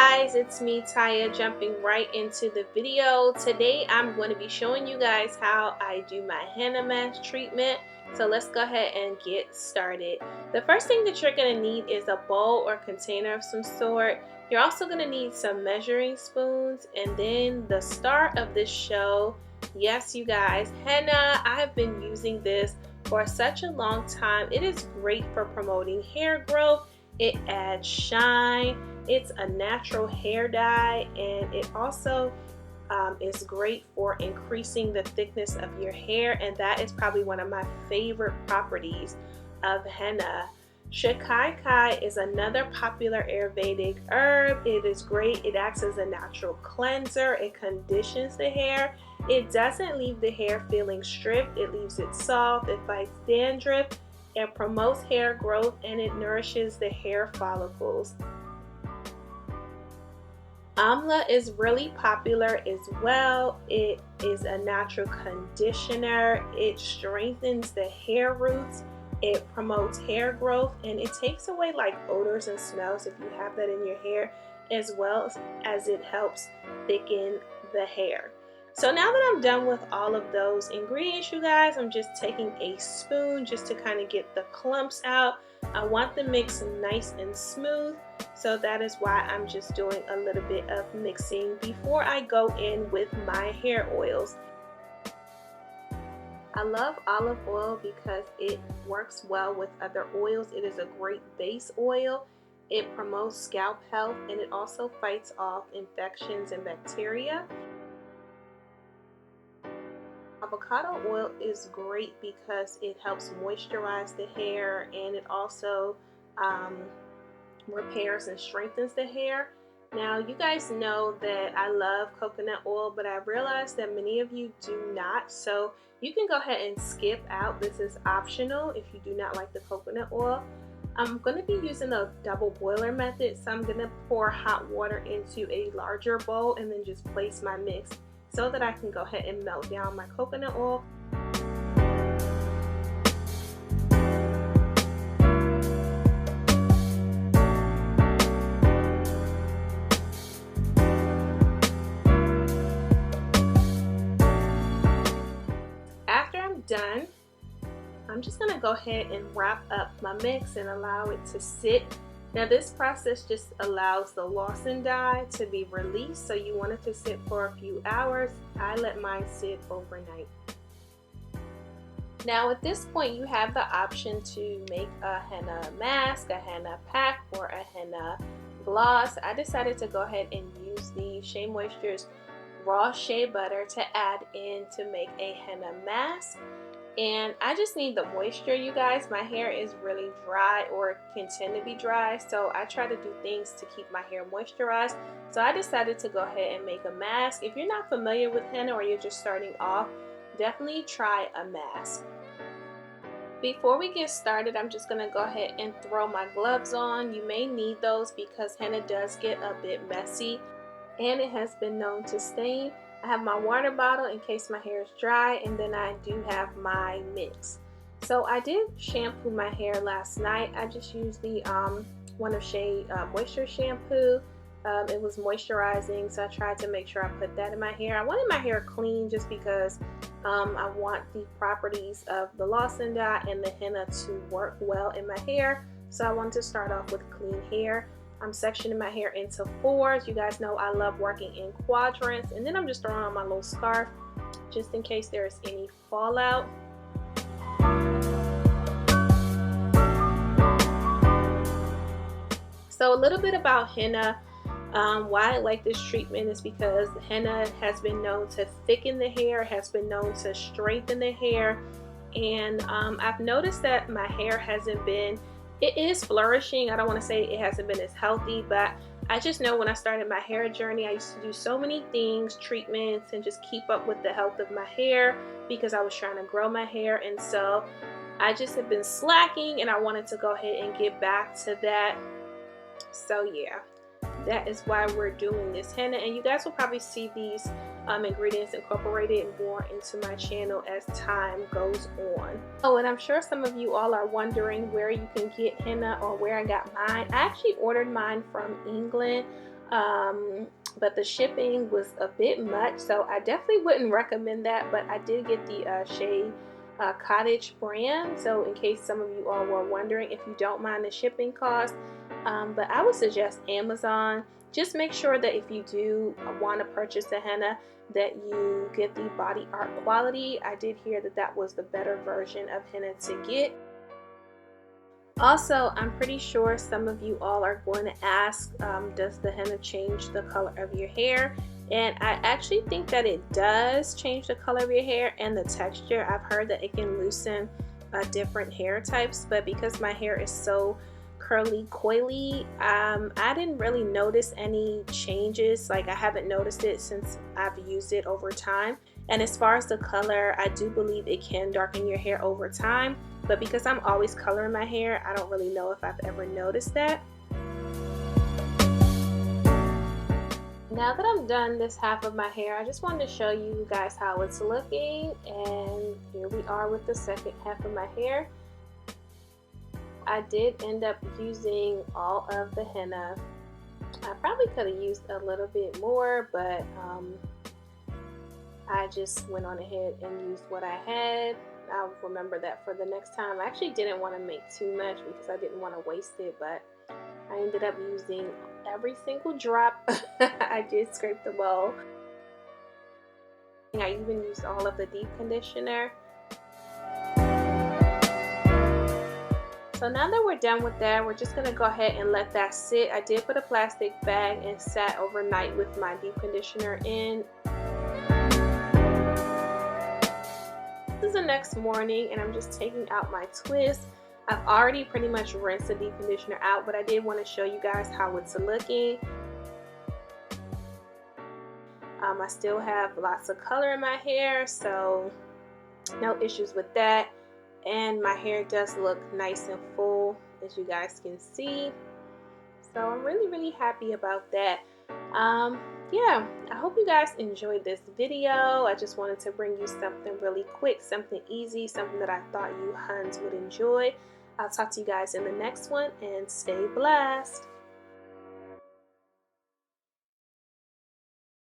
guys, it's me Taya, jumping right into the video. Today I'm going to be showing you guys how I do my henna mask treatment. So let's go ahead and get started. The first thing that you're going to need is a bowl or container of some sort. You're also going to need some measuring spoons, and then the star of this show, yes you guys, henna. I have been using this for such a long time. It is great for promoting hair growth. It adds shine. It's a natural hair dye, and it also is great for increasing the thickness of your hair, and that is probably one of my favorite properties of henna. Shikakai is another popular Ayurvedic herb. It is great. It acts as a natural cleanser. It conditions the hair. It doesn't leave the hair feeling stripped. It leaves it soft. It fights dandruff. It promotes hair growth, and it nourishes the hair follicles. Alma is really popular as well. It is a natural conditioner. It strengthens the hair roots. It promotes hair growth, and it takes away like odors and smells if you have that in your hair, as well as it helps thicken the hair. So now that I'm done with all of those ingredients, you guys, I'm just taking a spoon just to kind of get the clumps out. I want the mix nice and smooth, so that is why I'm just doing a little bit of mixing before I go in with my hair oils. I love olive oil because it works well with other oils. It is a great base oil. It promotes scalp health, and it also fights off infections and bacteria. Avocado oil is great because it helps moisturize the hair, and it also repairs and strengthens the hair. Now, you guys know that I love coconut oil, but I realize that many of you do not, so you can go ahead and skip out. This is optional if you do not like the coconut oil. I'm going to be using a double boiler method, so I'm going to pour hot water into a larger bowl and then just place my mix so that I can go ahead and melt down my coconut oil. After I'm done, I'm just going to go ahead and wrap up my mix and allow it to sit. Now this process just allows the Lawson dye to be released, so you want it to sit for a few hours. I let mine sit overnight. Now at this point you have the option to make a henna mask, a henna pack, or a henna gloss. I decided to go ahead and use the Shea Moisture's raw shea butter to add in to make a henna mask. And I just need the moisture, you guys. My hair is really dry, or can tend to be dry, so I try to do things to keep my hair moisturized. So I decided to go ahead and make a mask. If you're not familiar with henna, or you're just starting off, definitely try a mask. Before we get started, I'm just going to go ahead and throw my gloves on. You may need those because henna does get a bit messy, and it has been known to stain. I have my water bottle in case my hair is dry, and then I do have my mix. So I did shampoo my hair last night. I just used the one of Shea Moisture shampoo. It was moisturizing, so I tried to make sure I put that in my hair. I wanted my hair clean just because I want the properties of the Lawson dye and the henna to work well in my hair. So I wanted to start off with clean hair. I'm sectioning my hair into fours. You guys know I love working in quadrants. And then I'm just throwing on my little scarf just in case there's any fallout. So a little bit about henna. Why I like this treatment is because henna has been known to thicken the hair, has been known to strengthen the hair. And I've noticed that my hair hasn't been, it is flourishing. I don't want to say it hasn't been as healthy, but I just know when I started my hair journey, I used to do so many things, treatments, and just keep up with the health of my hair because I was trying to grow my hair. And so I just have been slacking, and I wanted to go ahead and get back to that. So yeah, that is why we're doing this henna, and you guys will probably see these ingredients incorporated more into my channel as time goes on. Oh, and I'm sure some of you all are wondering where you can get henna or where I got mine. I actually ordered mine from England. but the shipping was a bit much, so I definitely wouldn't recommend that. But I did get the Shea Cottage brand, so in case some of you all were wondering, if you don't mind the shipping cost, but I would suggest Amazon. Just make sure that if you do want to purchase the henna, that you get the body art quality. I did hear that that was the better version of henna to get. Also, I'm pretty sure some of you all are going to ask, does the henna change the color of your hair? And I actually think that it does change the color of your hair and the texture. I've heard that it can loosen different hair types, but because my hair is so curly coily, I didn't really notice any changes. Like, I haven't noticed it since I've used it over time. And as far as the color, I do believe it can darken your hair over time, but because I'm always coloring my hair, I don't really know if I've ever noticed that. Now that I'm done this half of my hair, I just wanted to show you guys how it's looking, and here we are with the second half of my hair. I did end up using all of the henna. I probably could have used a little bit more, but I just went on ahead and used what I had. I'll remember that for the next time. I actually didn't want to make too much because I didn't want to waste it, but I ended up using every single drop. I did scrape the bowl. I even used all of the deep conditioner. So now that we're done with that, we're just going to go ahead and let that sit. I did put a plastic bag and sat overnight with my deep conditioner in. This is the next morning, and I'm just taking out my twist. I've already pretty much rinsed the deep conditioner out, but I did want to show you guys how it's looking. I still have lots of color in my hair, so no issues with that. And my hair does look nice and full, as you guys can see. So I'm really happy about that. Yeah, I hope you guys enjoyed this video. I just wanted to bring you something really quick, something easy, something that I thought you Huns would enjoy. I'll talk to you guys in the next one, and stay blessed.